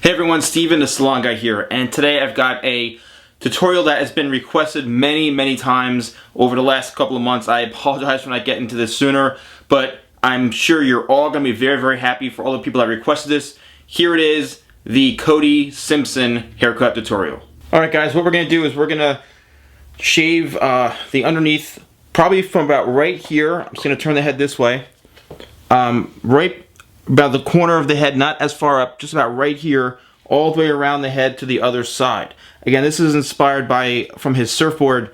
Hey everyone, Steven, the Salon Guy here, and today I've got a tutorial that has been requested many times over the last couple of months. I apologize for not getting to this sooner, but I'm sure you're all going to be very happy for all the people that requested this. Here it is, the Cody Simpson haircut tutorial. Alright guys, what we're going to do is we're going to shave the underneath, probably from about right here. I'm just going to turn the head this way. Right about the corner of the head, not as far up, just about right here, all the way around the head to the other side. Again, this is inspired from his Surfboard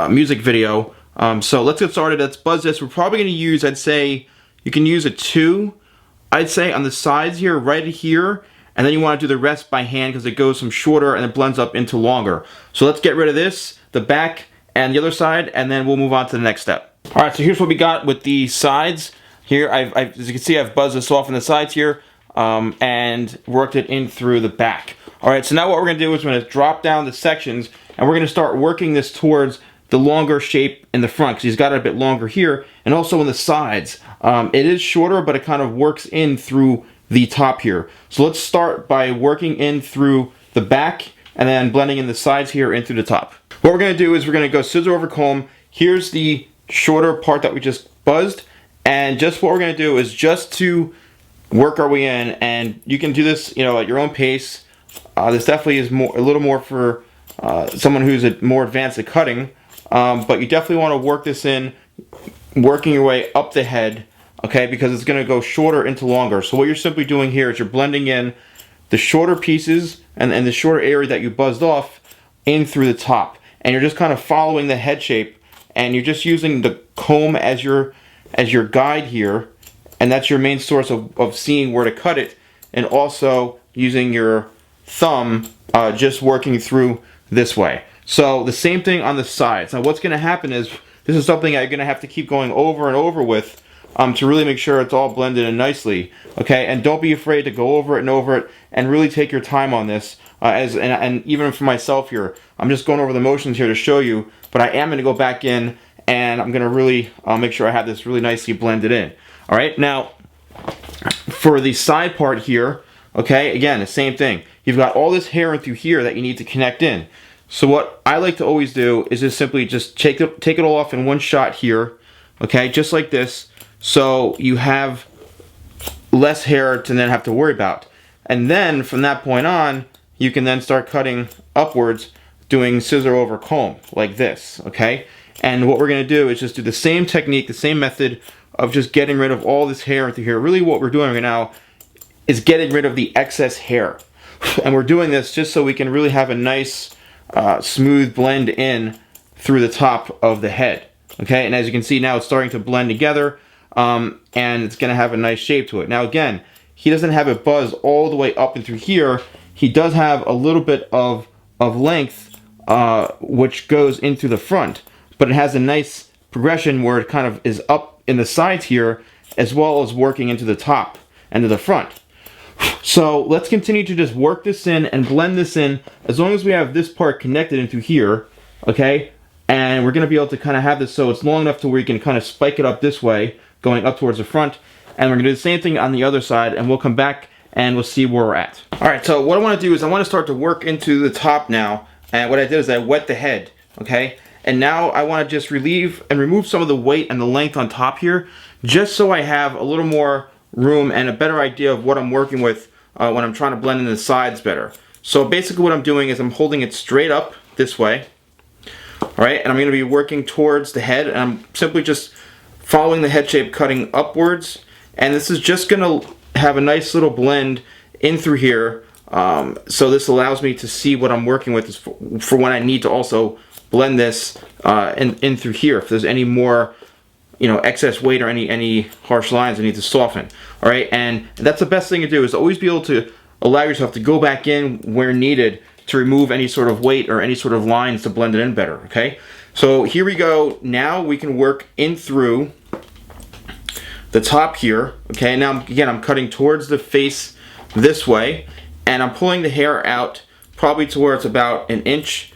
music video. So let's get started. Let's buzz this. We're probably going to use, I'd say, you can use a 2, I'd say, on the sides here, right here, and then you want to do the rest by hand because it goes from shorter and it blends up into longer. So let's get rid of this, the back and the other side, and then we'll move on to the next step. Alright, so here's what we got with the sides. Here, as you can see, I've buzzed this off on the sides here and worked it in through the back. Alright, so now what we're going to do is we're going to drop down the sections and we're going to start working this towards the longer shape in the front because he's got it a bit longer here, and also in the sides. It is shorter, but it kind of works in through the top here. So let's start by working in through the back and then blending in the sides here in through the top. What we're going to do is we're going to go scissor over comb. Here's the shorter part that we just buzzed. And just what we're going to do is just to work our way in, and you can do this, you know, at your own pace. This definitely is a little more for someone who's more advanced at cutting, but you definitely want to work this in, working your way up the head, okay, because it's going to go shorter into longer. So what you're simply doing here is you're blending in the shorter pieces and the shorter area that you buzzed off in through the top, and you're just kind of following the head shape, and you're just using the comb as your guide here, and that's your main source of seeing where to cut it, and also using your thumb just working through this way. So the same thing on the sides. Now what's going to happen is this is something I'm going to have to keep going over and over with to really make sure it's all blended in nicely, okay? And don't be afraid to go over it and over it and really take your time on this. And even for myself here, I'm just going over the motions here to show you, but I am going to go back in and I'm going to really make sure I have this really nicely blended in. Alright, now for the side part here, okay, again, the same thing. You've got all this hair in through here that you need to connect in. So what I like to always do is just simply just take it all off in one shot here, okay, just like this, so you have less hair to then have to worry about. And then from that point on, you can then start cutting upwards, doing scissor over comb, like this, okay? And what we're going to do is just do the same technique, the same method of just getting rid of all this hair through here. Really what we're doing right now is getting rid of the excess hair. And we're doing this just so we can really have a nice smooth blend in through the top of the head. Okay, and as you can see now it's starting to blend together and it's going to have a nice shape to it. Now again, he doesn't have it buzz all the way up and through here. He does have a little bit of length which goes in through the front. But it has a nice progression where it kind of is up in the sides here, as well as working into the top and to the front. So let's continue to just work this in and blend this in as long as we have this part connected into here, okay? And we're going to be able to kind of have this so it's long enough to where you can kind of spike it up this way, going up towards the front. And we're going to do the same thing on the other side, and we'll come back and we'll see where we're at. Alright, so what I want to do is I want to start to work into the top now. And what I did is I wet the head, okay? And now I want to just relieve and remove some of the weight and the length on top here, just so I have a little more room and a better idea of what I'm working with when I'm trying to blend in the sides better. So basically what I'm doing is I'm holding it straight up this way, alright, and I'm going to be working towards the head, and I'm simply just following the head shape, cutting upwards, and this is just going to have a nice little blend in through here, so this allows me to see what I'm working with for when I need to also blend this in through here. If there's any more, you know, excess weight or any harsh lines I need to soften. All right, and that's the best thing to do, is always be able to allow yourself to go back in where needed to remove any sort of weight or any sort of lines to blend it in better. Okay, so here we go. Now we can work in through the top here. Okay, now again I'm cutting towards the face this way, and I'm pulling the hair out probably to where it's about 1.5 inches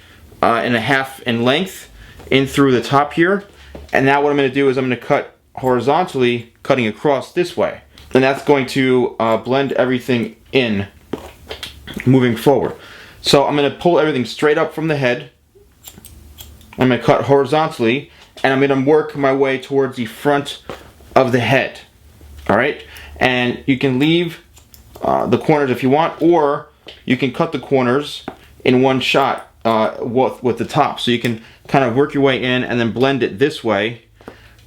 in length in through the top here. And now what I'm going to do is I'm going to cut horizontally, cutting across this way, and that's going to blend everything in moving forward. So I'm going to pull everything straight up from the head. I'm going to cut horizontally, and I'm going to work my way towards the front of the head. Alright? And you can leave the corners if you want, or you can cut the corners in one shot with the top. So you can kind of work your way in and then blend it this way,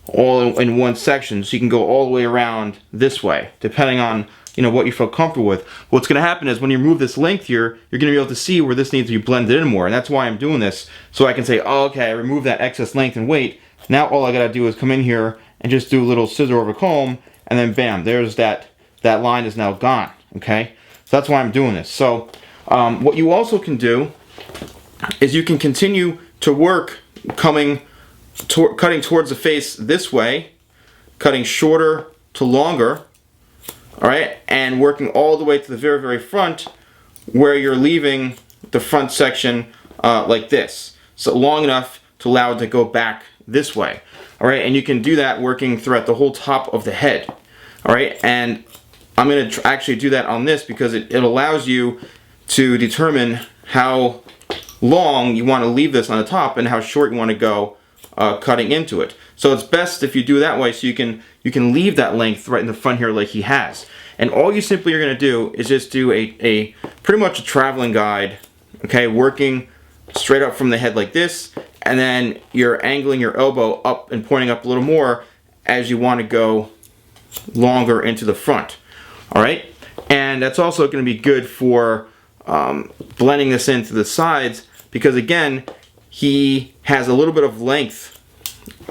all in one section. So you can go all the way around this way, depending on what you feel comfortable with. What's going to happen is when you remove this length here, you're going to be able to see where this needs to be blended in more, and that's why I'm doing this, so I can say, oh, okay, I removed that excess length and weight. Now all I got to do is come in here and just do a little scissor over comb, and then bam, there's that line is now gone. Okay, so that's why I'm doing this. So what you also can do is you can continue to work cutting towards the face this way, cutting shorter to longer. Alright, and working all the way to the very, very front, where you're leaving the front section like this. So long enough to allow it to go back this way. Alright, and you can do that working throughout the whole top of the head. Alright, and I'm going to actually do that on this because it allows you to determine how long you want to leave this on the top and how short you want to go cutting into it. So it's best if you do it that way, so you can leave that length right in the front here like he has. And all you simply are going to do is just do a pretty much a traveling guide, okay, working straight up from the head like this, and then you're angling your elbow up and pointing up a little more as you want to go longer into the front. Alright, and that's also going to be good for blending this into the sides, because again, he has a little bit of length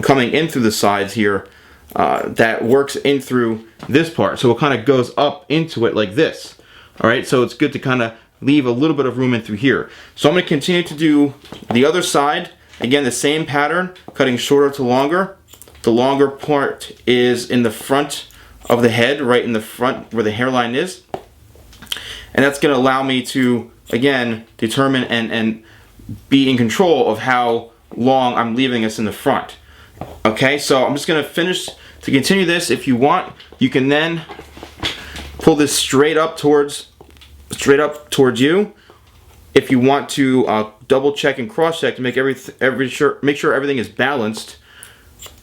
coming in through the sides here that works in through this part. So it kind of goes up into it like this. Alright, so it's good to kind of leave a little bit of room in through here. So I'm going to continue to do the other side. Again, the same pattern, cutting shorter to longer. The longer part is in the front of the head, right in the front where the hairline is. And that's going to allow me to, again, determine and be in control of how long I'm leaving us in the front. Okay, so I'm just going to finish. To continue this, if you want, you can then pull this straight up towards you. If you want to double check and cross check to make make sure everything is balanced,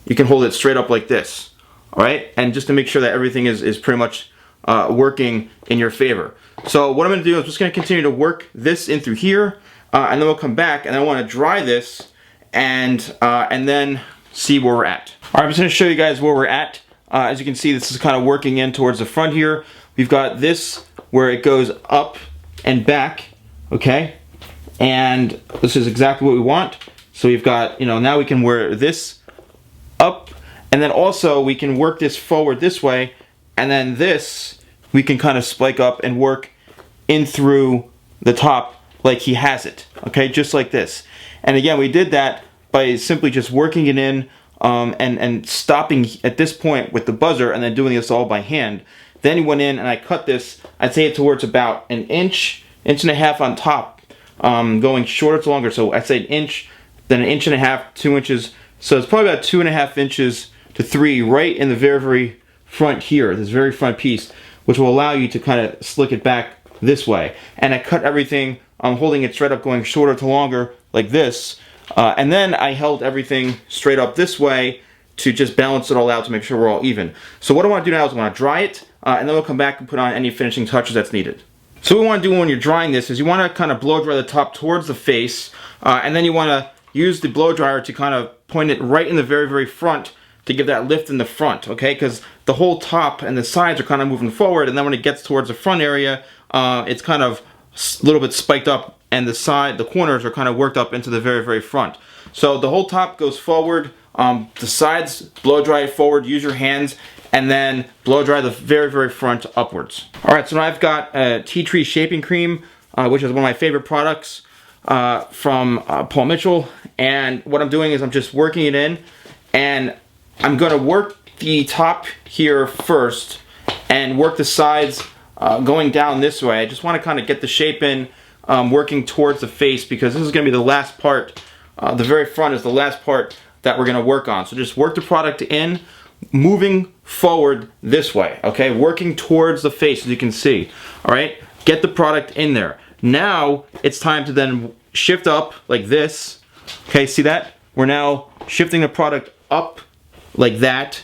you can hold it straight up like this. All right, and just to make sure that everything is pretty much working in your favor. So what I'm going to do is just going to continue to work this in through here, and then we'll come back and I want to dry this and then see where we're at. Alright, I'm just going to show you guys where we're at. As you can see, this is kind of working in towards the front here. We've got this where it goes up and back, okay? And this is exactly what we want. So we've got, now we can wear this up, and then also we can work this forward this way, and then this we can kind of spike up and work in through the top like he has it, okay? Just like this. And again, we did that by simply just working it in and stopping at this point with the buzzer and then doing this all by hand. Then he went in and I cut this, I'd say it towards about an inch and a half on top, going shorter to longer. So I'd say an inch, then an inch and a half, 2 inches. So it's probably about 2.5 inches to 3 right in the very, very front here, this very front piece, which will allow you to kind of slick it back this way. And I cut everything, I'm holding it straight up, going shorter to longer like this. And then I held everything straight up this way to just balance it all out to make sure we're all even. So what I want to do now is I want to dry it, and then we'll come back and put on any finishing touches that's needed. So what we want to do when you're drying this is you want to kind of blow dry the top towards the face, and then you want to use the blow dryer to kind of point it right in the very, very front to give that lift in the front, okay? Because the whole top and the sides are kind of moving forward, and then when it gets towards the front area, it's kind of a little bit spiked up, and the corners are kind of worked up into the very, very front. So the whole top goes forward, the sides blow dry forward, use your hands, and then blow dry the very, very front upwards. Alright, so now I've got Tea Tree Shaping Cream, which is one of my favorite products from Paul Mitchell, and what I'm doing is I'm just working it in, and I'm going to work the top here first, and work the sides going down this way. I just want to kind of get the shape in, working towards the face, because this is going to be the last part. The very front is the last part that we're going to work on. So just work the product in, moving forward this way, okay? Working towards the face, as you can see, all right? Get the product in there. now it's time to then shift up like this. Okay, see that? We're now shifting the product up like that.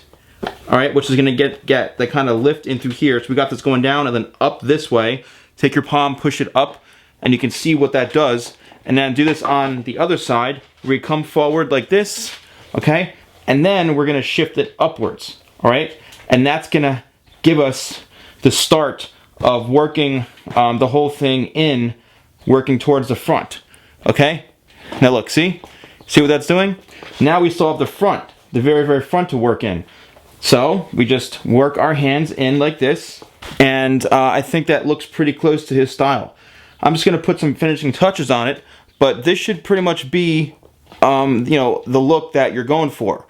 All right, which is gonna get the kind of lift in through here. So we got this going down and then up this way. Take your palm, push it up, and you can see what that does. And then do this on the other side. We come forward like this, okay? And then we're gonna shift it upwards, all right? And that's gonna give us the start of working the whole thing in, working towards the front, okay? Now look, see what that's doing? Now we still have the front, the very, very front to work in. So we just work our hands in like this, and I think that looks pretty close to his style. I'm just gonna put some finishing touches on it, but this should pretty much be, you know, the look that you're going for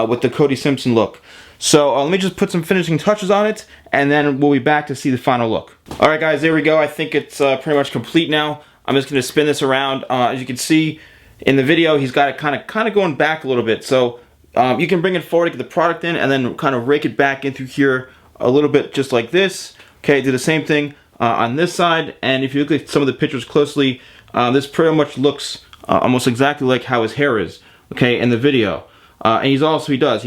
with the Cody Simpson look. So let me just put some finishing touches on it, and then we'll be back to see the final look. All right, guys, there we go. I think it's pretty much complete now. I'm just gonna spin this around. As you can see in the video, he's got it kind of going back a little bit. So you can bring it forward, get the product in, and then kind of rake it back in through here a little bit, just like this. Okay, do the same thing on this side, and if you look at some of the pictures closely, this pretty much looks almost exactly like how his hair is, okay, in the video. And he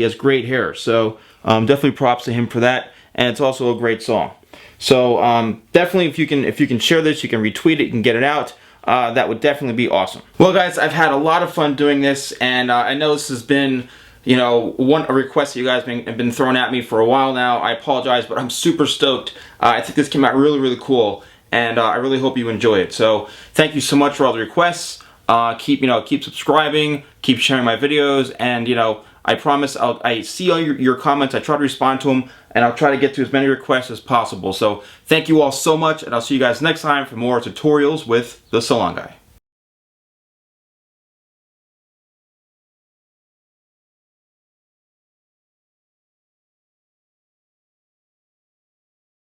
has great hair, so definitely props to him for that, and it's also a great song. So definitely, if you can share this, you can retweet it, you can get it out. That would definitely be awesome. Well, guys, I've had a lot of fun doing this, and I know this has been, you know, a request that you guys have been throwing at me for a while now. I apologize, but I'm super stoked. I think this came out really, really cool, and I really hope you enjoy it. So thank you so much for all the requests. Keep subscribing, keep sharing my videos, and you know, I promise I see all your comments. I try to respond to them, and I'll try to get to as many requests as possible. So thank you all so much, and I'll see you guys next time for more tutorials with the Salon Guy.